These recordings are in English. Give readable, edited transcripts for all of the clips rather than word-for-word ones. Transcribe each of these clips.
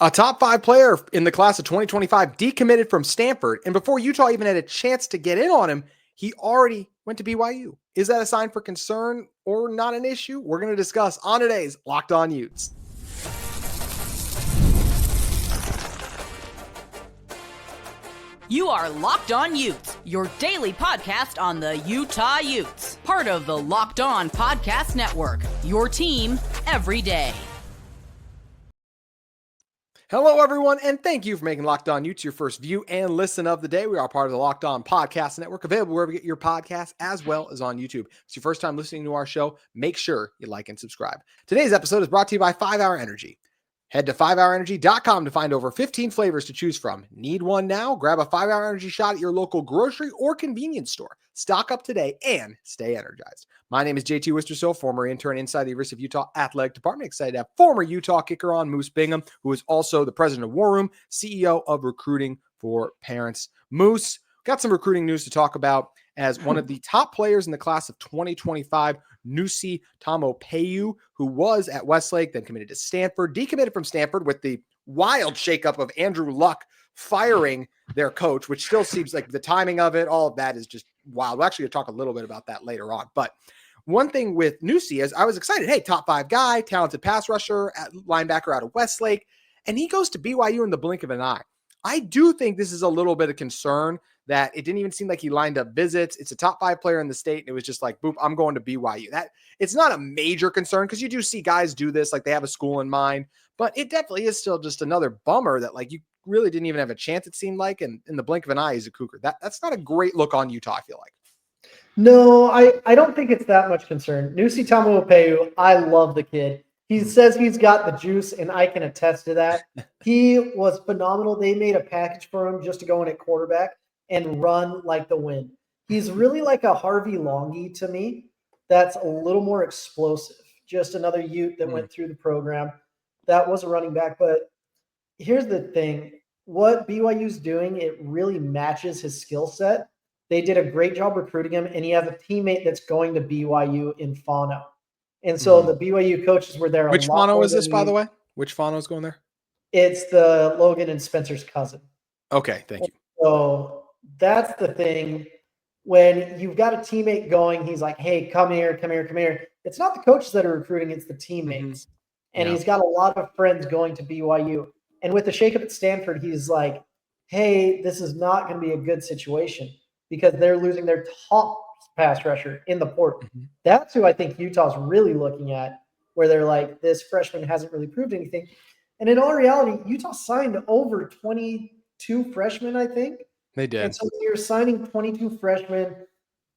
A top 5 player in the class of 2025 decommitted from Stanford, and before Utah even had a chance to get in on him, he already went to BYU. Is that a sign for concern or not an issue? We're going to discuss on today's Locked On Utes. You are Locked On Utes, your daily podcast on the Utah Utes. Part of the Locked On Podcast Network, your team every day. Hello, everyone, and thank you for making Locked On Utes your first view and listen of the day. We are part of the Locked On Podcast Network, available wherever you get your podcasts, as well as on YouTube. If it's your first time listening to our show, make sure you like and subscribe. Today's episode is brought to you by 5-Hour Energy. Head to 5hourenergy.com to find over 15 flavors to choose from. Need one now? Grab a 5-Hour Energy shot at your local grocery or convenience store. Stock up today and stay energized. My name is JT Wistrcill, former intern inside the University of Utah Athletic Department. Excited to have former Utah kicker on, Moose Bingham, who is also the president of War Room, CEO of Recruiting for Parents. Moose, got some recruiting news to talk about as one of the top players in the class of 2025, Nusi Taumoepeau, who was at Westlake, then committed to Stanford, decommitted from Stanford with the wild shakeup of Andrew Luck firing their coach, which still seems like the timing of it, all of that is just wild. We'll actually talk a little bit about that later on. But one thing with Nusi is I was excited. Hey, top 5 guy, talented pass rusher, linebacker out of Westlake, and he goes to BYU in the blink of an eye. I do think this is a little bit of concern that it didn't even seem like he lined up visits. It's a top 5 player in the state, and it was just like, boop, I'm going to BYU. That it's not a major concern because you do see guys do this, like they have a school in mind, but it definitely is still just another bummer that like you really didn't even have a chance, it seemed like, and in the blink of an eye, he's a Cougar. That's not a great look on Utah, I feel like. No, I don't think it's that much concern. Nusi Taumoepeau, I love the kid. He says he's got the juice, and I can attest to that. He was phenomenal. They made a package for him just to go in at quarterback and run like the wind. He's really like a Harvey Longy to me. That's a little more explosive. Just another Ute that went through the program. That was a running back. But here's the thing. What BYU's doing, it really matches his skill set. They did a great job recruiting him, and he has a teammate that's going to BYU in Fano. And so the BYU coaches were there. Which Fano is this, by the way? Which Fano is going there? It's the Logan and Spencer's cousin. Okay, thank you. So that's the thing. When you've got a teammate going, he's like, hey, come here, come here, come here. It's not the coaches that are recruiting, it's the teammates. And he's got a lot of friends going to BYU. And with the shakeup at Stanford, he's like, hey, this is not going to be a good situation because they're losing their top pass rusher in the portal. That's who I think Utah's really looking at, where they're like, this freshman hasn't really proved anything. And in all reality, Utah signed over 22 freshmen, I think. They did. And so you're signing 22 freshmen,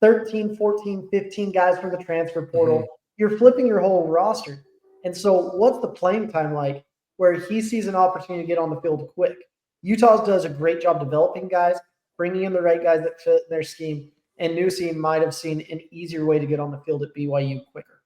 13, 14, 15 guys from the transfer portal. You're flipping your whole roster. And so what's the playing time like where he sees an opportunity to get on the field quick? Utah does a great job developing guys, bringing in the right guys that fit their scheme. And Nusi might have seen an easier way to get on the field at BYU quicker.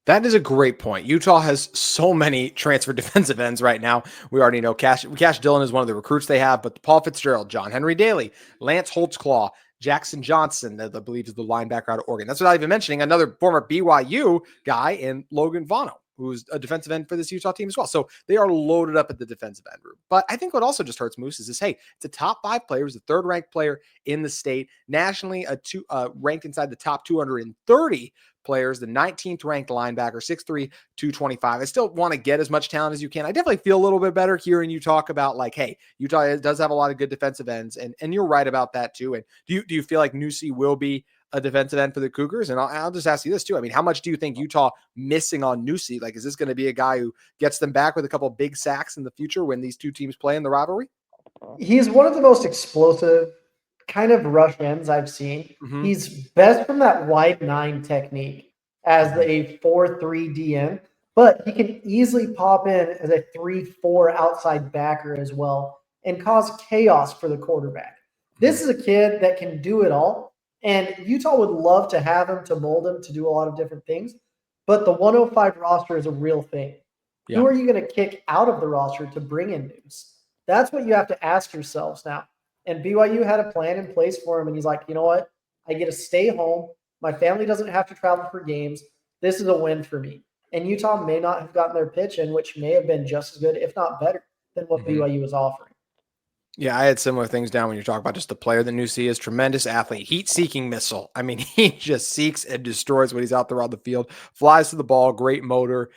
That is a great point. Utah has so many transfer defensive ends right now. We already know Cash Dillon is one of the recruits they have, but Paul Fitzgerald, John Henry Daly, Lance Holtzclaw, Jackson Johnson, that I believe is the linebacker out of Oregon. That's without even mentioning another former BYU guy in Logan Vano, who's a defensive end for this Utah team as well. So they are loaded up at the defensive end room. But I think what also just hurts Moose is this, hey, it's a top 5 player. He's the 3rd ranked player in the state, nationally ranked inside the top 230 players, the 19th ranked linebacker, 6'3", 225. I still want to get as much talent as you can. I definitely feel a little bit better hearing you talk about like, hey, Utah does have a lot of good defensive ends. And you're right about that too. And do you feel like Nusi will be a defensive end for the Cougars? And I'll just ask you this too. I mean, how much do you think Utah missing on Nusi? Like, is this going to be a guy who gets them back with a couple big sacks in the future when these two teams play in the rivalry? He's one of the most explosive kind of rush ends I've seen. He's best from that wide 9 technique as a 4-3 DN, but he can easily pop in as a 3-4 outside backer as well and cause chaos for the quarterback. This is a kid that can do it all. And Utah would love to have him, to mold him, to do a lot of different things. But the 105 roster is a real thing. Yeah. Who are you going to kick out of the roster to bring in news? That's what you have to ask yourselves now. And BYU had a plan in place for him. And he's like, you know what? I get to stay home. My family doesn't have to travel for games. This is a win for me. And Utah may not have gotten their pitch in, which may have been just as good, if not better. than what BYU was offering. Yeah, I had similar things down when you're talking about just the player that Nusi is. Tremendous athlete, heat-seeking missile. I mean, he just seeks and destroys when he's out there on the field. Flies to the ball, great motor,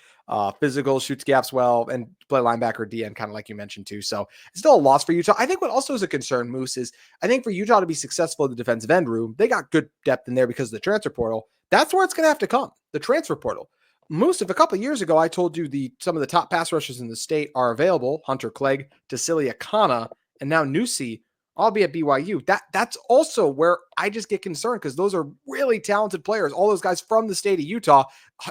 physical, shoots gaps well, and play linebacker DN, kind of like you mentioned too. So it's still a loss for Utah. I think what also is a concern, Moose, is I think for Utah to be successful in the defensive end room, they got good depth in there because of the transfer portal. That's where it's going to have to come, the transfer portal. Moose, if a couple of years ago I told you some of the top pass rushers in the state are available, Hunter Clegg, Tassili Akana, and now Nusi, I'll be at BYU. That's also where I just get concerned because those are really talented players. All those guys from the state of Utah.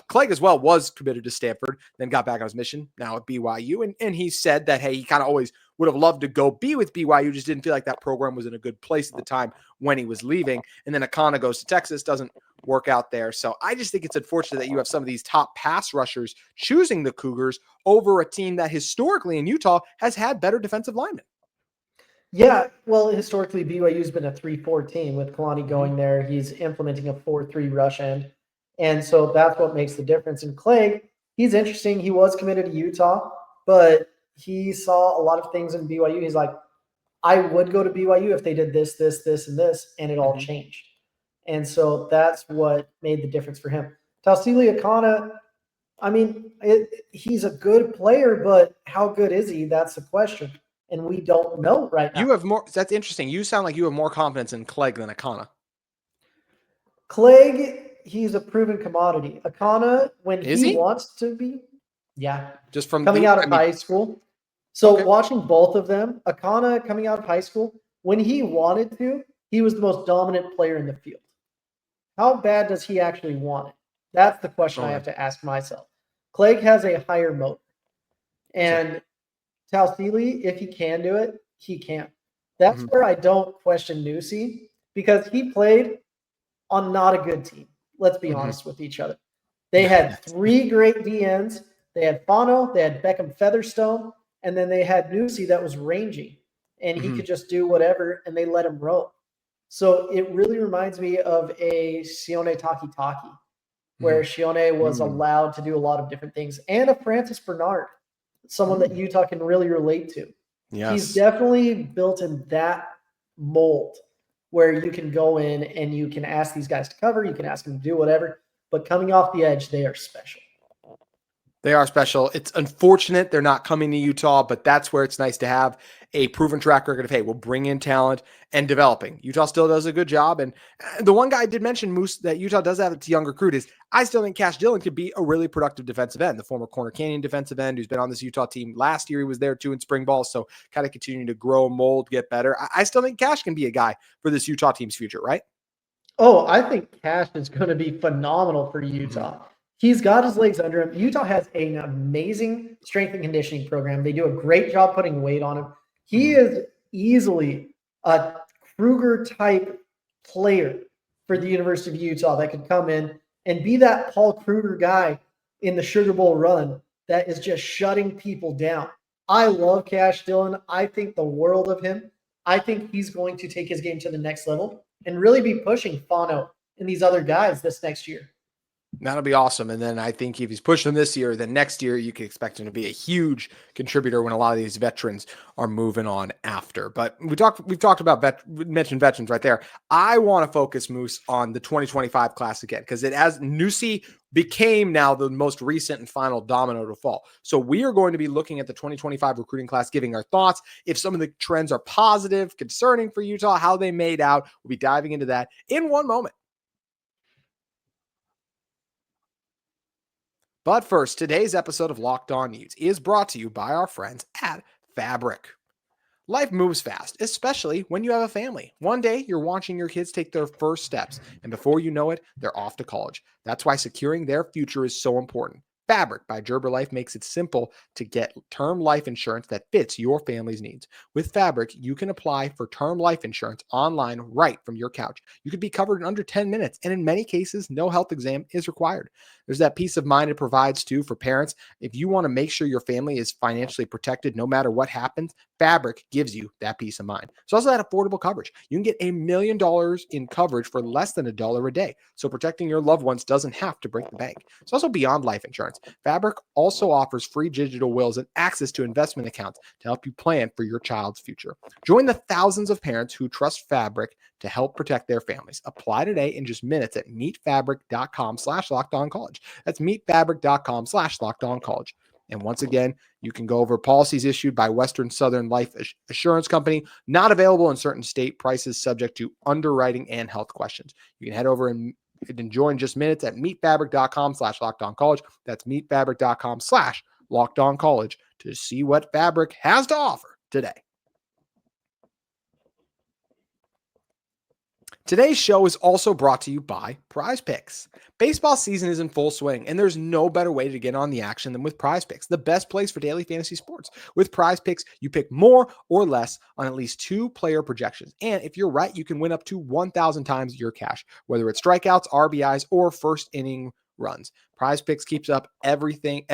Clegg as well was committed to Stanford, then got back on his mission, now at BYU. And he said that, hey, he kind of always would have loved to go be with BYU, just didn't feel like that program was in a good place at the time when he was leaving. And then Akana goes to Texas, doesn't work out there. So I just think it's unfortunate that you have some of these top pass rushers choosing the Cougars over a team that historically in Utah has had better defensive linemen. Yeah, well, historically, BYU's been a 3-4 team with Kalani going there. He's implementing a 4-3 rush end. And so that's what makes the difference. And Clegg, he's interesting. He was committed to Utah, but he saw a lot of things in BYU. He's like, I would go to BYU if they did this, this, this, and this, and it all changed. And so that's what made the difference for him. Tassili Akana, I mean, he's a good player, but how good is he? That's the question. And we don't know right now. You have more. That's interesting. You sound like you have more confidence in Clegg than Akana. Clegg, he's a proven commodity. Akana, when he wants to be, yeah. Just from coming out of high school. So watching both of them, Akana coming out of high school, when he wanted to, he was the most dominant player in the field. How bad does he actually want it? That's the question I have to ask myself. Clegg has a higher motor. And Tassili, if he can do it, he can. That's where I don't question Nusi because he played on not a good team. Let's be honest with each other. They had 3 great DNs. They had Fano, they had Beckham Featherstone, and then they had Nusi that was ranging. And he could just do whatever, and they let him roll. So it really reminds me of a Sione Takitaki, where Sione was allowed to do a lot of different things, and a Francis Bernard, someone that Utah can really relate to. Yes. He's definitely built in that mold where you can go in and you can ask these guys to cover, you can ask them to do whatever, but coming off the edge, they are special. They are special. It's unfortunate they're not coming to Utah, but that's where it's nice to have a proven track record of, hey, we'll bring in talent and developing. Utah still does a good job. And the one guy I did mention, Moose, that Utah does have its young recruit is I still think Cash Dillon could be a really productive defensive end, the former Corner Canyon defensive end who's been on this Utah team. Last year he was there too in spring ball, so kind of continuing to grow, mold, get better. I still think Cash can be a guy for this Utah team's future, right? Oh, I think Cash is going to be phenomenal for Utah. He's got his legs under him. Utah has an amazing strength and conditioning program. They do a great job putting weight on him. He is easily a Kruger-type player for the University of Utah that could come in and be that Paul Kruger guy in the Sugar Bowl run that is just shutting people down. I love Cash Dillon. I think the world of him. I think he's going to take his game to the next level and really be pushing Fano and these other guys this next year. That'll be awesome. And then I think if he's pushing them this year, then next year you can expect him to be a huge contributor when a lot of these veterans are moving on after. But we've talked about mentioned veterans right there. I want to focus, Moose, on the 2025 class again, because it as Nusi became now the most recent and final domino to fall. So we are going to be looking at the 2025 recruiting class, giving our thoughts. If some of the trends are positive, concerning for Utah, how they made out, we'll be diving into that in one moment. But first, today's episode of Locked On Utes is brought to you by our friends at Fabric. Life moves fast, especially when you have a family. One day, you're watching your kids take their first steps, and before you know it, they're off to college. That's why securing their future is so important. Fabric by Gerber Life makes it simple to get term life insurance that fits your family's needs. With Fabric, you can apply for term life insurance online right from your couch. You could be covered in under 10 minutes, and in many cases, no health exam is required. There's that peace of mind it provides, too, for parents. If you want to make sure your family is financially protected no matter what happens, Fabric gives you that peace of mind. It's also that affordable coverage. You can get $1 million in coverage for less than $1 a day, so protecting your loved ones doesn't have to break the bank. It's also beyond life insurance. insurance. Fabric also offers free digital wills and access to investment accounts to help you plan for your child's future. Join the thousands of parents who trust Fabric to help protect their families. Apply today in just minutes at meetfabric.com/lockedoncollege. That's meetfabric.com/lockedoncollege. And once again, you can go over policies issued by Western Southern Life Assurance Company, not available in certain state, prices subject to underwriting and health questions. You can head over and join just minutes at meetfabric.com/lockedoncollege. That's meetfabric.com/lockedoncollege to see what Fabric has to offer today. Today's show is also brought to you by Prize Picks. Baseball season is in full swing, and there's no better way to get on the action than with Prize Picks, the best place for daily fantasy sports. With Prize Picks, you pick more or less on at least 2 player projections. And if you're right, you can win up to 1,000 times your cash, whether it's strikeouts, RBIs, or first inning runs. Prize Picks keeps every game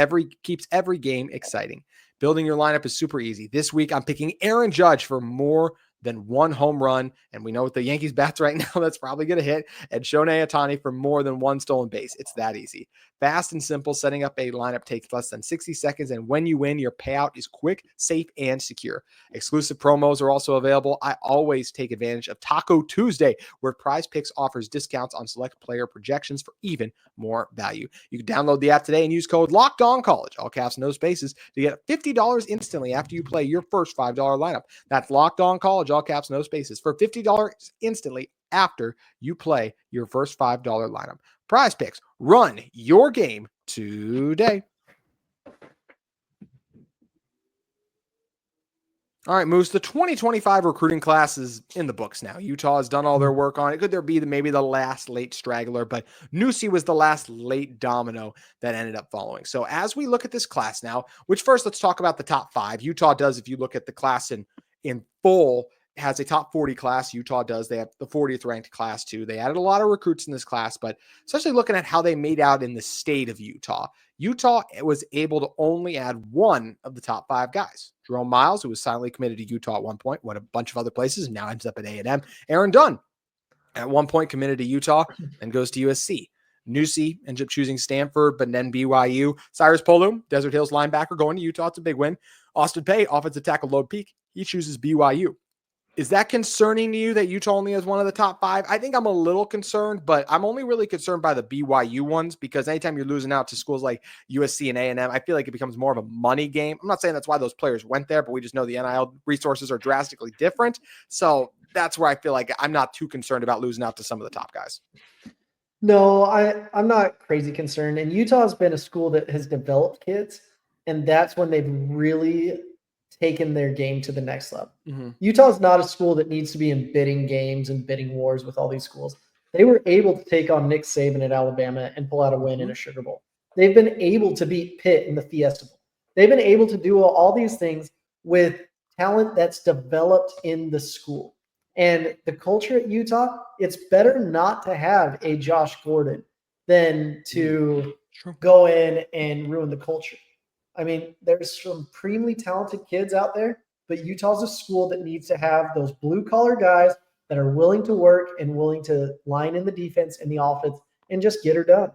exciting. Building your lineup is super easy. This week, I'm picking Aaron Judge for more than 1 home run. And we know with the Yankees bats right now, that's probably going to hit. And Shohei Ohtani for more than 1 stolen base. It's that easy. Fast and simple. Setting up a lineup takes less than 60 seconds. And when you win, your payout is quick, safe, and secure. Exclusive promos are also available. I always take advantage of Taco Tuesday, where Prize Picks offers discounts on select player projections for even more value. You can download the app today and use code LOCKEDONCollege, all caps, no spaces, to get $50 instantly after you play your first $5 lineup. That's LOCKEDONCollege, all caps, no spaces, for $50 instantly after you play your first $5 lineup. Prize Picks, run your game today. All right, Moose, the 2025 recruiting class is in the books now. Utah has done all their work on it. Could there be maybe the last late straggler, but Nusi was the last late domino that ended up following. So as we look at this class now, which first let's talk about the top 5. Utah does, if you look at the class in full, has a top 40 class. Utah does. They have the 40th ranked class too. They added a lot of recruits in this class, but especially looking at how they made out in the state of Utah, Utah was able to only add 1 of the top 5 guys. Jerome Miles, who was silently committed to Utah at one point, went a bunch of other places, and now ends up at A&M. Aaron Dunn, at one point committed to Utah and goes to USC. Nusi ends up choosing Stanford, but then BYU. Cyrus Polum, Desert Hills linebacker, going to Utah. It's a big win. Austin Pay, offensive tackle, Lode Peak. He chooses BYU. Is that concerning to you that Utah only has 1 of the top 5? I think I'm a little concerned, but I'm only really concerned by the BYU ones, because anytime you're losing out to schools like USC and A&M, I feel like it becomes more of a money game. I'm not saying that's why those players went there, but we just know the NIL resources are drastically different. So that's where I feel like I'm not too concerned about losing out to some of the top guys. No, I'm not crazy concerned. And Utah has been a school that has developed kids, and that's when they've really taken their game to the next level. Mm-hmm. Utah is not a school that needs to be in bidding games and bidding wars with all these schools. They were able to take on Nick Saban at Alabama and pull out a win in a Sugar Bowl. They've been able to beat Pitt in the Fiesta Bowl. They've been able to do all these things with talent that's developed in the school. And the culture at Utah, it's better not to have a Josh Gordon than to go in and ruin the culture. I mean, there's some supremely talented kids out there, but Utah's a school that needs to have those blue-collar guys that are willing to work and willing to line in the defense and the offense and just get her done.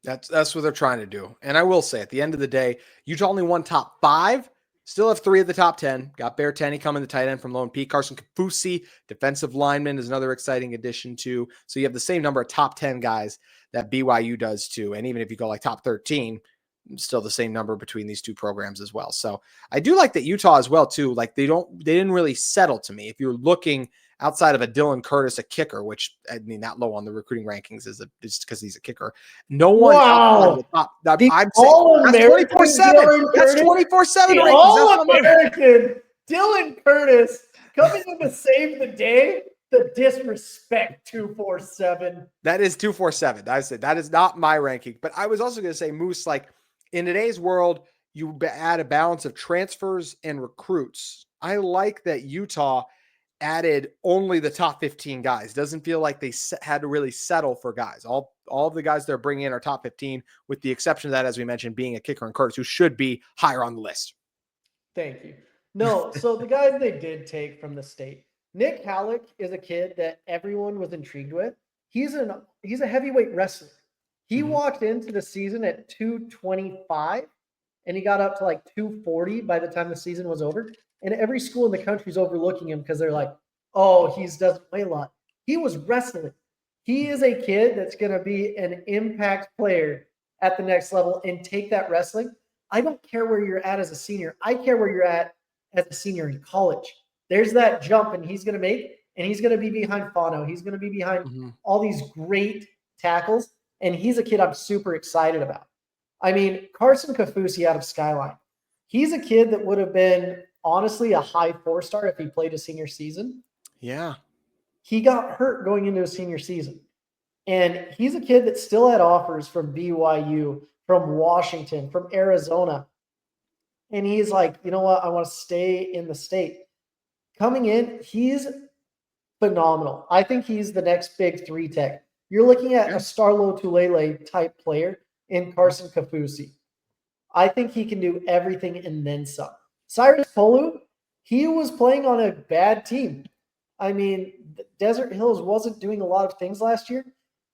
That's what they're trying to do. And I will say, at the end of the day, Utah only won top 5, still have 3 of the top 10. Got Bear Tenney coming, the tight end from Lone Peak. Carson Kafusi, defensive lineman, is another exciting addition too. So you have the same number of top 10 guys that BYU does too. And even if you go like top 13, still the same number between these two programs as well. So I do like that Utah as well too. Like they didn't really settle to me. If you're looking outside of a Dylan Curtis, a kicker, which I mean, that low on the recruiting rankings is because he's a kicker. No one outside of the top. I'm saying that's 24/7. That's 24/7 All-American Dylan Curtis coming in to save the day. The disrespect 247. That is 247. I said that is not my ranking. But I was also going to say, Moose, like in today's world, you add a balance of transfers and recruits. I like that Utah added only the top 15 guys. Doesn't feel like they had to really settle for guys. All of the guys they're bringing in are top 15, with the exception of that, as we mentioned, being a kicker and Curtis, who should be higher on the list. Thank you. No, so the guys they did take from the state. Nick Halleck is a kid that everyone was intrigued with. He's a heavyweight wrestler. He walked into the season at 225, and he got up to like 240 by the time the season was over. And every school in the country is overlooking him because they're like, oh, he doesn't weigh a lot. He was wrestling. He is a kid that's going to be an impact player at the next level and take that wrestling. I don't care where you're at as a senior. I care where you're at as a senior in college. There's that jump, and he's going to make, and he's going to be behind Fano. He's going to be behind all these great tackles, and he's a kid I'm super excited about. I mean, Carson Kafusi out of Skyline. He's a kid that would have been, honestly, a high 4-star if he played a senior season. Yeah. He got hurt going into a senior season. And he's a kid that still had offers from BYU, from Washington, from Arizona. And he's like, you know what? I want to stay in the state. Coming in, he's phenomenal. I think he's the next big 3 tech. You're looking at a Starlo Tulele type player in Carson Kafusi. I think he can do everything and then some. Cyrus Polu, he was playing on a bad team. I mean, Desert Hills wasn't doing a lot of things last year,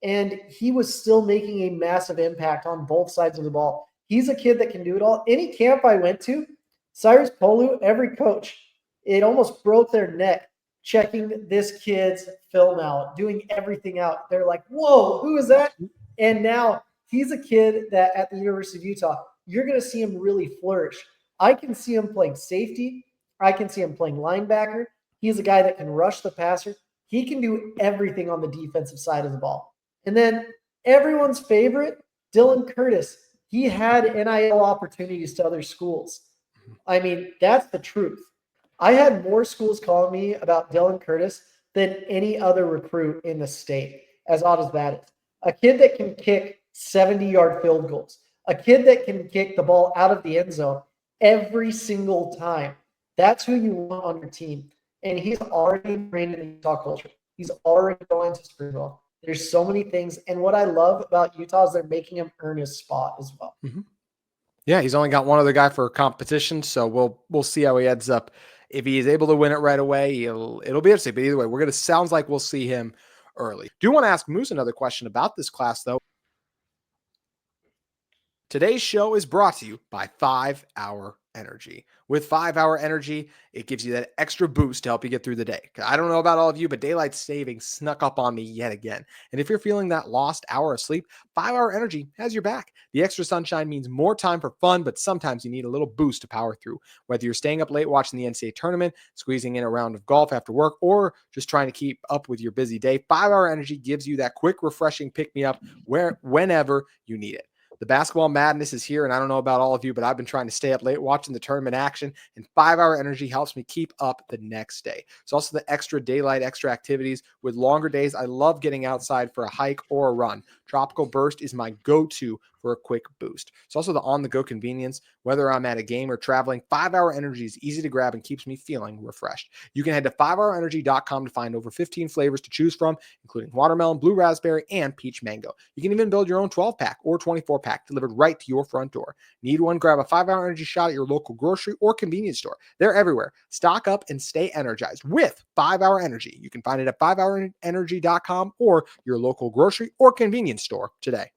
and he was still making a massive impact on both sides of the ball. He's a kid that can do it all. Any camp I went to, Cyrus Polu, every coach, it almost broke their neck checking this kid's film out, doing everything out. They're like, whoa, who is that? And now he's a kid that at the University of Utah, you're going to see him really flourish. I can see him playing safety. I can see him playing linebacker. He's a guy that can rush the passer. He can do everything on the defensive side of the ball. And then everyone's favorite, Dylan Curtis. He had NIL opportunities to other schools. I mean, that's the truth. I had more schools calling me about Dylan Curtis than any other recruit in the state, as odd as that is. A kid that can kick 70-yard field goals. A kid that can kick the ball out of the end zone every single time. That's who you want on your team. And he's already ingrained in the Utah culture. He's already going to spring ball. There's so many things. And what I love about Utah is they're making him earn his spot as well. Yeah, he's only got one other guy for competition, so we'll see how he ends up. If he is able to win it right away, it'll be interesting. But either way, sounds like we'll see him early. Do want to ask Moose another question about this class, though. Today's show is brought to you by 5 Hour Energy. With 5 Hour Energy, it gives you that extra boost to help you get through the day. I don't know about all of you, but daylight savings snuck up on me yet again. And if you're feeling that lost hour of sleep, 5 Hour Energy has your back. The extra sunshine means more time for fun, but sometimes you need a little boost to power through. Whether you're staying up late watching the NCAA tournament, squeezing in a round of golf after work, or just trying to keep up with your busy day, 5 Hour Energy gives you that quick, refreshing pick-me-up whenever you need it. The basketball madness is here, and I don't know about all of you, but I've been trying to stay up late watching the tournament action, and 5 Hour Energy helps me keep up the next day. It's also the extra daylight, extra activities. With longer days, I love getting outside for a hike or a run. Tropical Burst is my go-to for a quick boost. It's also the on-the-go convenience. Whether I'm at a game or traveling, 5 Hour Energy is easy to grab and keeps me feeling refreshed. You can head to 5hourenergy.com to find over 15 flavors to choose from, including watermelon, blue raspberry, and peach mango. You can even build your own 12-pack or 24-pack delivered right to your front door. Need one? Grab a 5 Hour Energy shot at your local grocery or convenience store. They're everywhere. Stock up and stay energized with 5 Hour Energy. You can find it at 5hourenergy.com or your local grocery or convenience store today.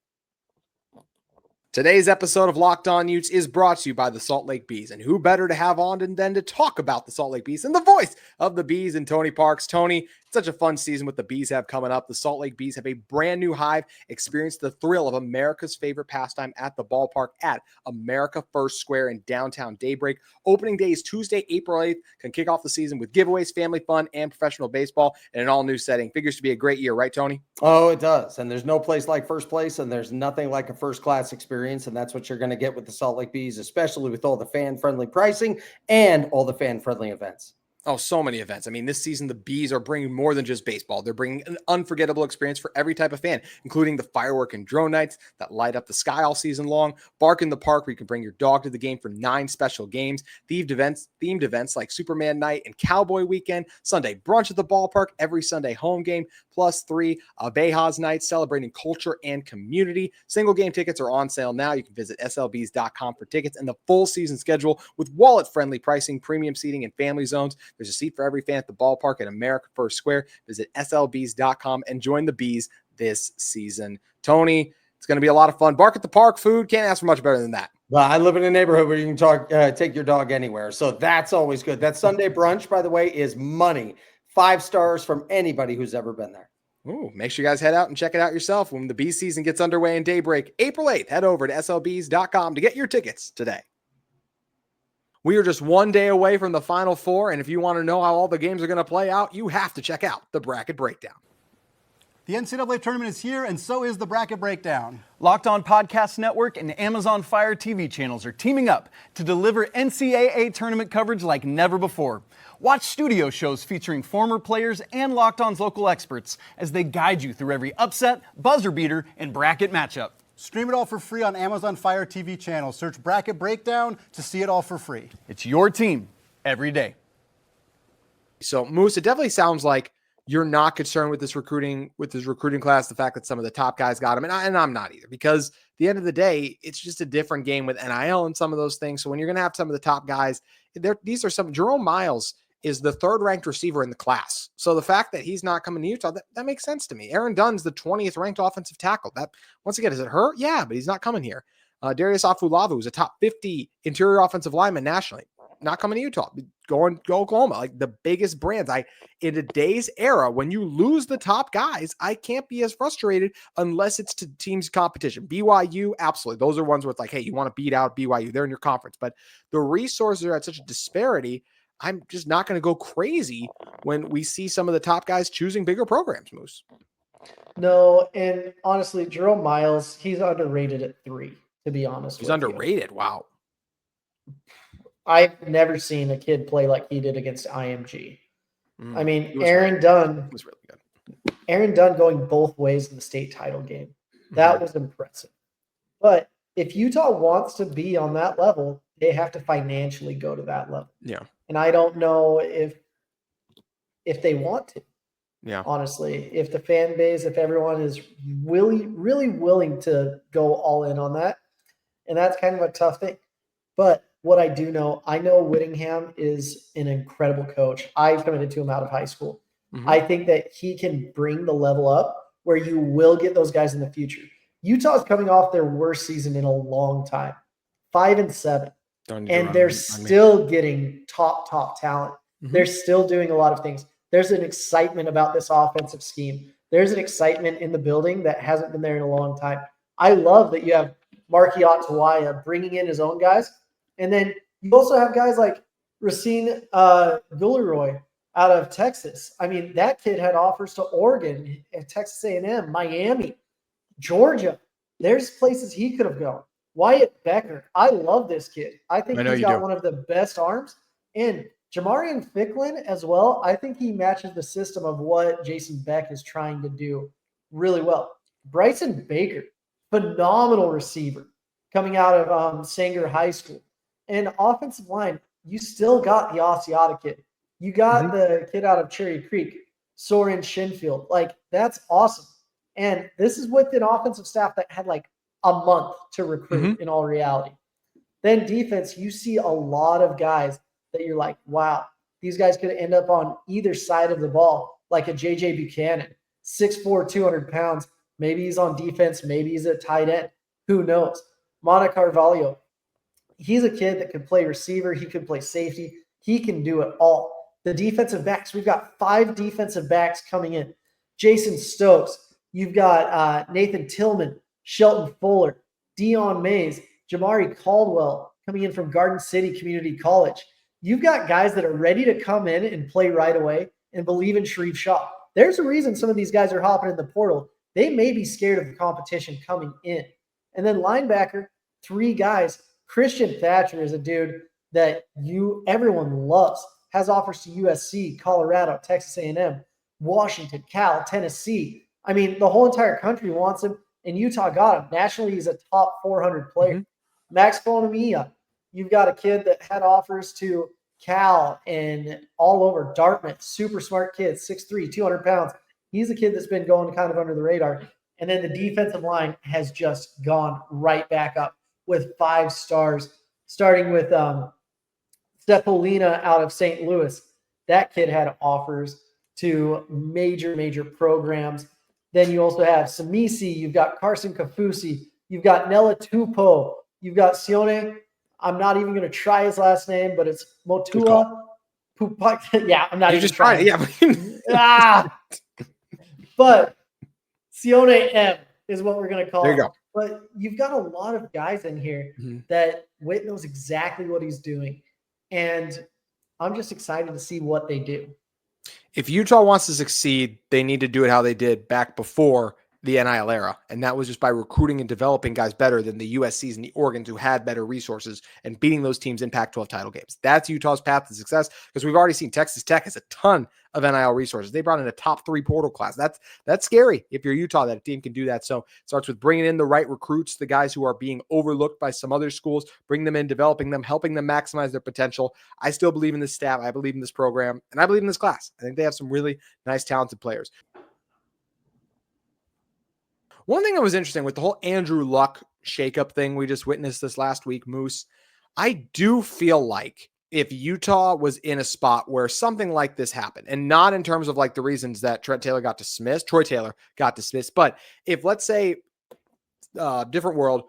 Today's episode of Locked On Utes is brought to you by the Salt Lake Bees, and who better to have on than to talk about the Salt Lake Bees and the voice of the Bees and Tony Parks. Tony, it's such a fun season with the Bees have coming up. The Salt Lake Bees have a brand new hive. Experience the thrill of America's favorite pastime at the ballpark at America First Square in downtown Daybreak. Opening day is Tuesday, April 8th. Can kick off the season with giveaways, family fun, and professional baseball in an all-new setting. Figures to be a great year, right, Tony? Oh, it does. And there's no place like first place, and there's nothing like a first-class experience. And that's what you're going to get with the Salt Lake Bees, especially with all the fan-friendly pricing and all the fan-friendly events. Oh, so many events. I mean, this season, the Bees are bringing more than just baseball. They're bringing an unforgettable experience for every type of fan, including the firework and drone nights that light up the sky all season long. Bark in the Park, where you can bring your dog to the game for 9 special games. Themed events like Superman Night and Cowboy Weekend. Sunday brunch at the ballpark. Every Sunday home game. Plus 3 Abejas nights celebrating culture and community. Single game tickets are on sale now. You can visit slbs.com for tickets and the full season schedule with wallet-friendly pricing, premium seating, and family zones. There's a seat for every fan at the ballpark at America First Square. Visit slbs.com and join the Bees this season. Tony, It's going to be a lot of fun. Bark at the Park food. Can't ask for much better than that. Well, I live in a neighborhood where you can take your dog anywhere. So that's always good. That Sunday brunch, by the way, is money. 5 stars from anybody who's ever been there. Ooh, make sure you guys head out and check it out yourself when the bee season gets underway in daybreak. April 8th, head over to slbs.com to get your tickets today. We are just one day away from the Final Four, and if you want to know how all the games are going to play out, you have to check out the Bracket Breakdown. The NCAA tournament is here, and so is the Bracket Breakdown. Locked On Podcast Network and Amazon Fire TV channels are teaming up to deliver NCAA tournament coverage like never before. Watch studio shows featuring former players and Locked On's local experts as they guide you through every upset, buzzer beater, and bracket matchup. Stream it all for free on Amazon Fire TV channel. Search Bracket Breakdown to see it all for free. It's your team every day. So, Moose, it definitely sounds like you're not concerned with this recruiting class, the fact that some of the top guys got them, and I'm not either, because at the end of the day, it's just a different game with NIL and some of those things. So when you're going to have some of the top guys, these are some. Jerome Miles is the 3rd ranked receiver in the class. So the fact that he's not coming to Utah, that makes sense to me. Aaron Dunn's the 20th ranked offensive tackle. That, once again, does it hurt? Yeah, but he's not coming here. Darius Afulavu is a top 50 interior offensive lineman nationally. Not coming to Utah, go Oklahoma, like the biggest brands. In today's era, when you lose the top guys, I can't be as frustrated unless it's to teams competition. BYU, absolutely. Those are ones where it's like, hey, you want to beat out BYU. They're in your conference, but the resources are at such a disparity. I'm just not going to go crazy when we see some of the top guys choosing bigger programs, Moose. No, and honestly, Jerome Miles, he's underrated at 3, to be honest. He's underrated. Wow. I've never seen a kid play like he did against IMG. I mean, Aaron Dunn was really good. Aaron Dunn going both ways in the state title game. That was impressive. But if Utah wants to be on that level, they have to financially go to that level. Yeah. And I don't know if they want to. Yeah. Honestly, if the fan base, if everyone is really willing to go all in on that, and that's kind of a tough thing. But what I do know, I know Whittingham is an incredible coach. I committed to him out of high school. I think that he can bring the level up where you will get those guys in the future. Utah is coming off their worst season in a long time, 5-7, and they're still getting top talent. They're still doing a lot of things. There's an excitement about this offensive scheme. There's an excitement in the building that hasn't been there in a long time. I love that you have Marky Ottawaya bringing in his own guys. And then you also have guys like Racine Gulleroy out of Texas. I mean, that kid had offers to Oregon, Texas A&M, Miami, Georgia. There's places he could have gone. Wyatt Becker. I love this kid. I think he's got one of the best arms. And Jamarian Ficklin as well. I think he matches the system of what Jason Beck is trying to do really well. Bryson Baker, phenomenal receiver coming out of Sanger High School. And offensive line, you still got the Asiata kid. You got the kid out of Cherry Creek, Soren Shinfield. Like, that's awesome. And this is with an offensive staff that had like a month to recruit in all reality. Then defense, you see a lot of guys that you're like, wow, these guys could end up on either side of the ball, like a J.J. Buchanan, 6'4", 200 pounds. Maybe he's on defense. Maybe he's a tight end. Who knows? Mana Carvalho. He's a kid that can play receiver. He can play safety. He can do it all. The defensive backs, we've got 5 defensive backs coming in. Jason Stokes. You've got Nathan Tillman, Shelton Fuller, Dion Mays, Jamari Caldwell coming in from Garden City Community College. You've got guys that are ready to come in and play right away and believe in Sharif Shaw. There's a reason some of these guys are hopping in the portal. They may be scared of the competition coming in. And then linebacker, 3 guys. Christian Thatcher is a dude that everyone loves. Has offers to USC, Colorado, Texas A&M, Washington, Cal, Tennessee. I mean, the whole entire country wants him, and Utah got him. Nationally, he's a top 400 player. Max Fonamia, you've got a kid that had offers to Cal and all over Dartmouth. Super smart kid, 6'3", 200 pounds. He's a kid that's been going kind of under the radar. And then the defensive line has just gone right back up with 5 stars, starting with Stepolina out of St. Louis. That kid had offers to major programs. Then you also have Samisi. You've got Carson Kafusi. You've got Nella Tupou. You've got Sione. I'm not even going to try his last name, but it's Motua. Yeah, I'm not You even just tried trying. it. Yeah. But Sione M is what we're going to call There him. you go. But you've got a lot of guys in here that Whit knows exactly what he's doing. And I'm just excited to see what they do. If Utah wants to succeed, they need to do it how they did back before the NIL era. And that was just by recruiting and developing guys better than the USCs and the Oregons who had better resources and beating those teams in Pac-12 title games. That's Utah's path to success, because we've already seen Texas Tech has a ton of NIL resources. They brought in a top 3 portal class. That's scary if you're Utah, that a team can do that. So it starts with bringing in the right recruits, the guys who are being overlooked by some other schools, bring them in, developing them, helping them maximize their potential. I still believe in this staff. I believe in this program, and I believe in this class. I think they have some really nice, talented players. One thing that was interesting with the whole Andrew Luck shakeup thing we just witnessed this last week, Moose, I do feel like if Utah was in a spot where something like this happened, and not in terms of like the reasons that Troy Taylor got dismissed, but if, let's say, different world,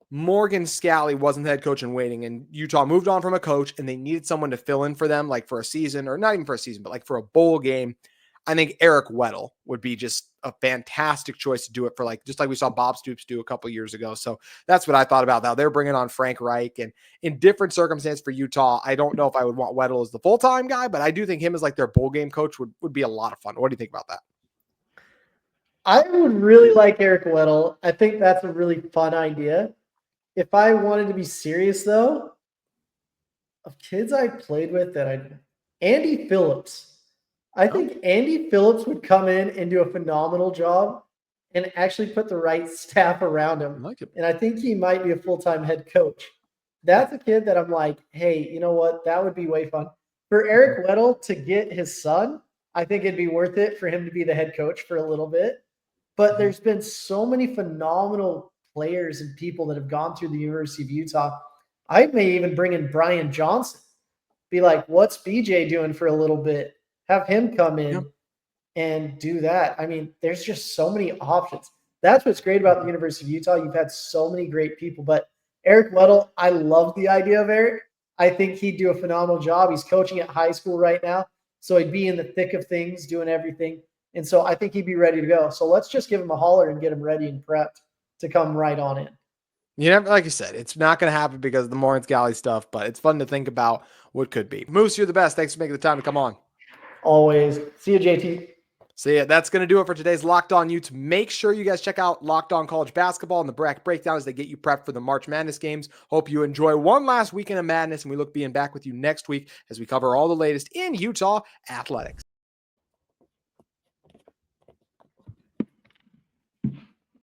Morgan Scalley wasn't the head coach in waiting, and Utah moved on from a coach and they needed someone to fill in for them, like for a season, or not even for a season, but like for a bowl game, I think Eric Weddle would be just a fantastic choice to do it for, like, just like we saw Bob Stoops do a couple years ago. So that's what I thought about that. They're bringing on Frank Reich, and in different circumstances for Utah, I don't know if I would want Weddle as the full-time guy, but I do think him as like their bowl game coach would be a lot of fun. What do you think about that? I would really like Eric Weddle. I think that's a really fun idea. If I wanted to be serious, though, of kids I played with Andy Phillips. I think Andy Phillips would come in and do a phenomenal job and actually put the right staff around him. I like it. And I think he might be a full-time head coach. That's a kid that I'm like, hey, you know what? That would be way fun. For Eric Weddle to get his son, I think it'd be worth it for him to be the head coach for a little bit. But there's been so many phenomenal players and people that have gone through the University of Utah. I may even bring in Brian Johnson. Be like, what's BJ doing for a little bit? Have him come in and do that. I mean, there's just so many options. That's what's great about the University of Utah. You've had so many great people. But Eric Weddle, I love the idea of Eric. I think he'd do a phenomenal job. He's coaching at high school right now, so he'd be in the thick of things, doing everything. And so I think he'd be ready to go. So let's just give him a holler and get him ready and prepped to come right on in. You know, like you said, it's not going to happen because of the Morgan Scalley stuff, but it's fun to think about what could be. Moose, you're the best. Thanks for making the time to come on. Always. See you, JT. See ya. That's going to do it for today's Locked On Utes. Make sure you guys check out Locked On College Basketball and the bracket breakdown as they get you prepped for the March Madness games. Hope you enjoy one last weekend of madness, and we look being back with you next week as we cover all the latest in Utah athletics.